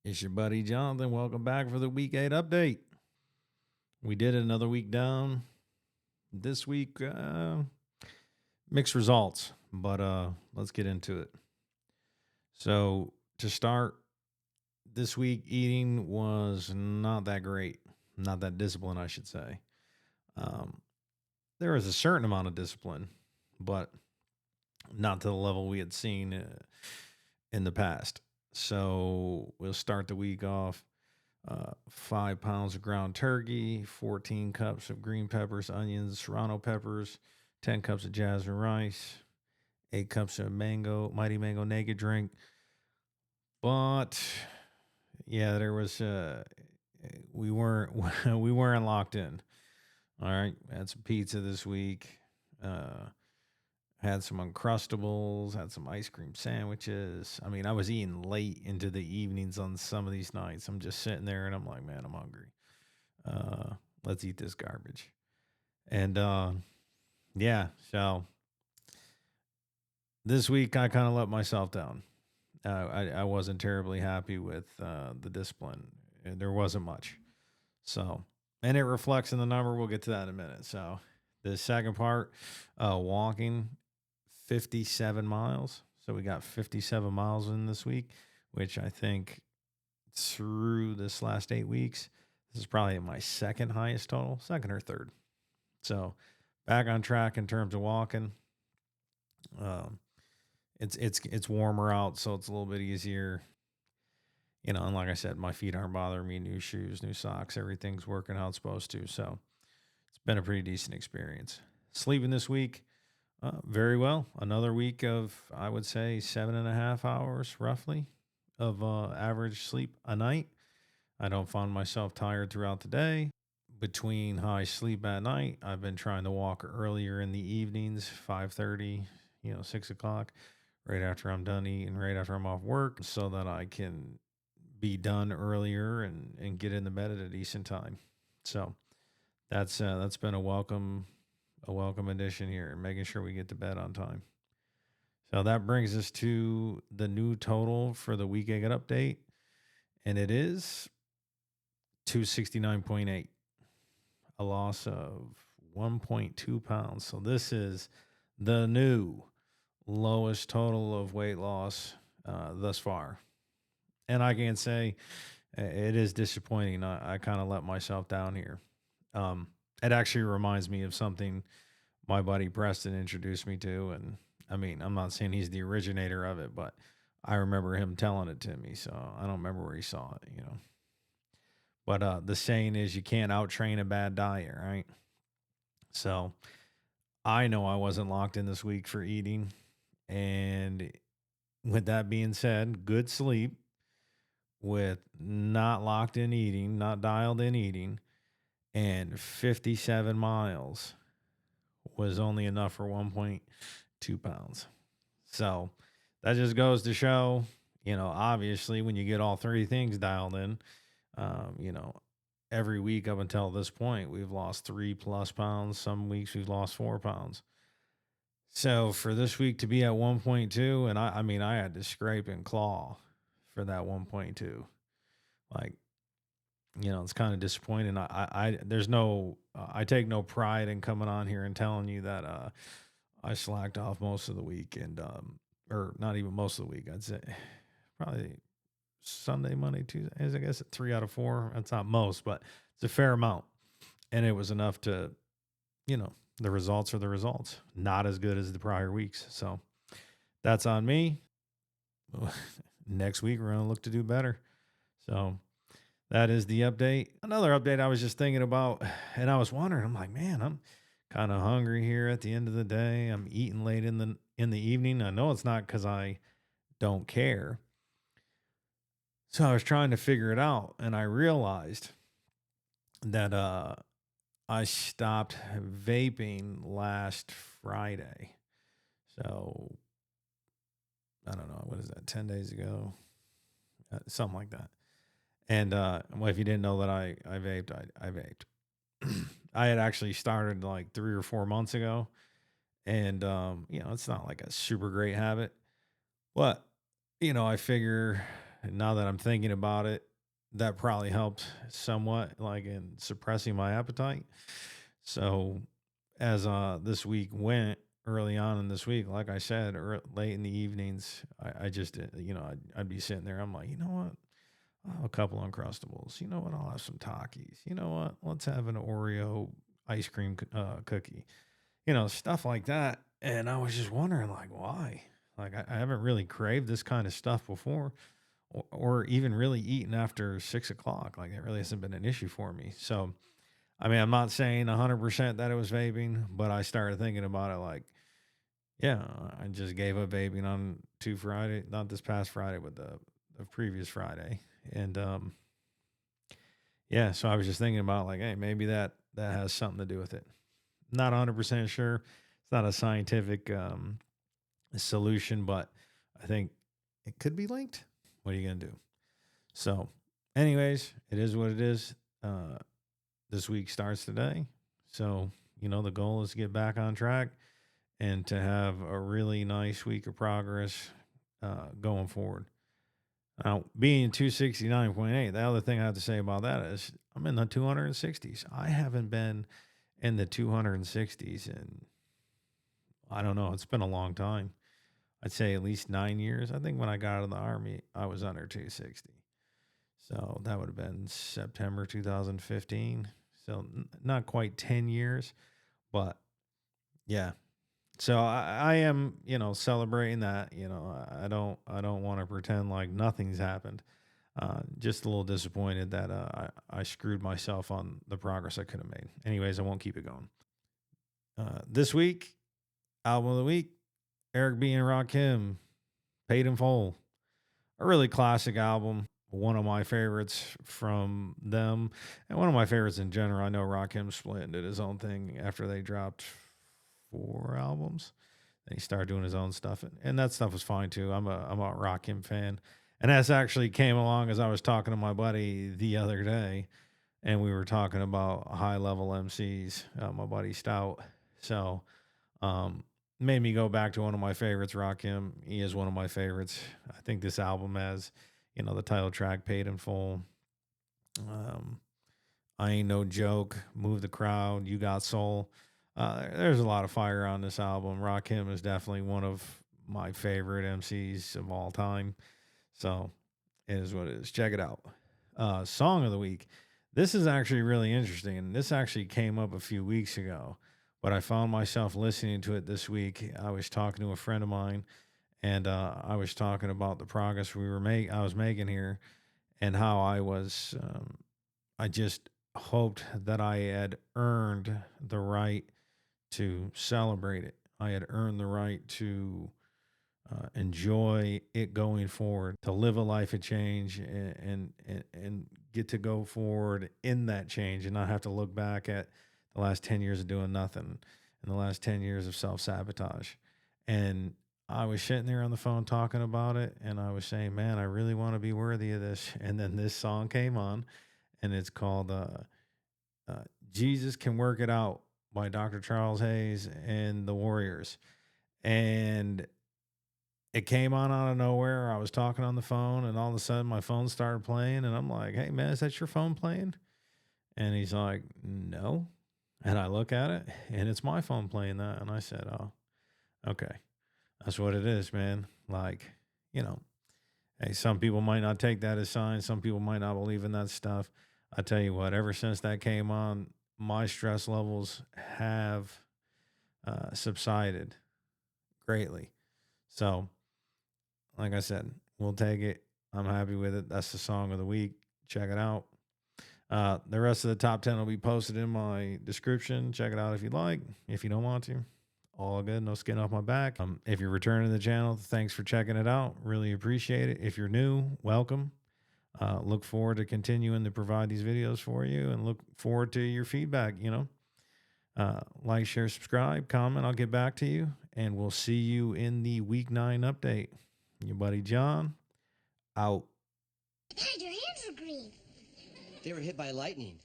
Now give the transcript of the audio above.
It's your buddy Jonathan. Welcome back for the week 8 update. We did another week down. This week, mixed results, but let's get into it. So, to start, this week eating was not that great, not that disciplined, I should say. Um, there was a certain amount of discipline, but not to the level we had seen in the past. So, we'll start the week off 5 pounds of ground turkey, 14 cups of green peppers, onions, serrano peppers, 10 cups of jasmine rice, 8 cups of mighty mango naked drink. But yeah, there was we weren't we weren't locked in. All right, had some pizza this week. Had some Uncrustables, had some ice cream sandwiches. I mean, I was eating late into the evenings on some of these nights. I'm just sitting there and I'm like, man, I'm hungry. Let's eat this garbage. And yeah, so this week I kind of let myself down. I wasn't terribly happy with the discipline. There wasn't much. So, and it reflects in the number. We'll get to that in a minute. So, the second part, walking 57 miles. So, we got 57 miles in this week, which I think through this last 8 weeks, this is probably my second highest total, second or third. So, back on track in terms of walking. Um, it's warmer out, so it's a little bit easier. And like I said, my feet aren't bothering me. New shoes, new socks, everything's working how it's supposed to. So it's been a pretty decent experience. Sleeping this week, very well. Another week of, I would say, 7.5 hours roughly of average sleep a night. I don't find myself tired throughout the day. Between how I sleep at night, I've been trying to walk earlier in the evenings, 5:30, 6 o'clock, right after I'm done eating, right after I'm off work, so that I can be done earlier and get in the bed at a decent time. So that's been a welcome addition here, making sure we get to bed on time. So that brings us to the new total for the week 8 update, and it is 269.8, a loss of 1.2 pounds. So this is the new lowest total of weight loss thus far. And I can say it is disappointing. I kind of let myself down here. It actually reminds me of something my buddy Preston introduced me to. And I mean, I'm not saying he's the originator of it, but I remember him telling it to me. So I don't remember where he saw it. But the saying is you can't outtrain a bad diet, right? So I know I wasn't locked in this week for eating. And with that being said, good sleep with not locked in eating, not dialed in eating, and 57 miles was only enough for 1.2 pounds. So that just goes to show, obviously when you get all three things dialed in, um, you know, every week up until this point, we've lost 3+ pounds. Some weeks we've lost 4 pounds. So for this week to be at 1.2, and I mean, I had to scrape and claw for that 1.2. Like, it's kind of disappointing. I take no pride in coming on here and telling you that I slacked off most of the week or not even most of the week. I'd say probably Sunday, Monday, Tuesday. I guess 3 out of 4. That's not most, but it's a fair amount, and it was enough to, the results are the results. Not as good as the prior weeks, so that's on me. Next week we're gonna look to do better. So that is the update. Another update I was just thinking about, and I was wondering, I'm like, man, I'm kind of hungry here at the end of the day. I'm eating late in the evening. I know it's not because I don't care. So I was trying to figure it out, and I realized that I stopped vaping last Friday. So I don't know, what is that, 10 days ago? Something like that. And well, if you didn't know that I vaped, I vaped. I had actually started like 3 or 4 months ago. And, it's not like a super great habit. But, I figure now that I'm thinking about it, that probably helped somewhat, like in suppressing my appetite. So as this week went, early on in this week, like I said, late in the evenings, I just I'd be sitting there. I'm like, you know what? I'll have a couple Uncrustables. You know what? I'll have some Takis. You know what? Let's have an Oreo ice cream cookie. Stuff like that. And I was just wondering, like, why? Like, I haven't really craved this kind of stuff before, or even really eaten after 6 o'clock. Like, it really hasn't been an issue for me. So, I mean, I'm not saying 100% that it was vaping, but I started thinking about it like, yeah, I just gave up vaping on Friday, not this past Friday, but the previous Friday. And yeah, so I was just thinking about like, hey, maybe that has something to do with it. Not 100% sure. It's not a scientific solution, but I think it could be linked. What are you going to do? So, anyways, it is what it is. This week starts today. So, the goal is to get back on track and to have a really nice week of progress going forward. Now, being 269.8, the other thing I have to say about that is I'm in the 260s. I haven't been in the 260s in, I don't know, it's been a long time. I'd say at least 9 years. I think when I got out of the Army, I was under 260. So that would have been September 2015. So not quite 10 years, but yeah. So I am, celebrating that. I don't want to pretend like nothing's happened. Just a little disappointed that I screwed myself on the progress I could have made. Anyways, I won't keep it going. This week, album of the week, Eric B. and Rakim, Paid in Full. A really classic album. One of my favorites from them, and one of my favorites in general. I know Rakim split and did his own thing after they dropped 4 albums. Then he started doing his own stuff, and that stuff was fine too. I'm a Rakim fan, and that's actually came along as I was talking to my buddy the other day, and we were talking about high level MCs. My buddy Stout, so made me go back to one of my favorites, Rakim. He is one of my favorites. I think this album has, the title track, Paid in Full. Um, I Ain't No Joke, Move the Crowd, You Got Soul. There's a lot of fire on this album. Rakim is definitely one of my favorite MCs of all time. So it is what it is. Check it out. Song of the week. This is actually really interesting. And this actually came up a few weeks ago, but I found myself listening to it this week. I was talking to a friend of mine, and I was talking about the progress I was making here, and how I just hoped that I had earned the right to celebrate it. I had earned the right to enjoy it going forward, to live a life of change, and get to go forward in that change, and not have to look back at the last 10 years of doing nothing and the last 10 years of self sabotage. And I was sitting there on the phone talking about it, and I was saying, man, I really want to be worthy of this. And then this song came on, and it's called Jesus Can Work It Out by Dr. Charles Hayes and the Warriors. And it came on out of nowhere. I was talking on the phone, and all of a sudden my phone started playing, and I'm like, hey, man, is that your phone playing? And he's like, no. And I look at it, and it's my phone playing that. And I said, oh, okay. That's what it is, man. Like, hey, some people might not take that as signs. Some people might not believe in that stuff. I tell you what, ever since that came on, my stress levels have subsided greatly. So, like I said, we'll take it. I'm happy with it. That's the song of the week. Check it out. The rest of the top 10 will be posted in my description. Check it out if you'd like. If you don't want to, all good. No skin off my back. If you're returning to the channel, thanks for checking it out. Really appreciate it. If you're new, welcome. Look forward to continuing to provide these videos for you, and look forward to your feedback. Like, share, subscribe, comment. I'll get back to you, and we'll see you in the week 9 update. Your buddy John, out. Dad, your hands were green. They were hit by lightning.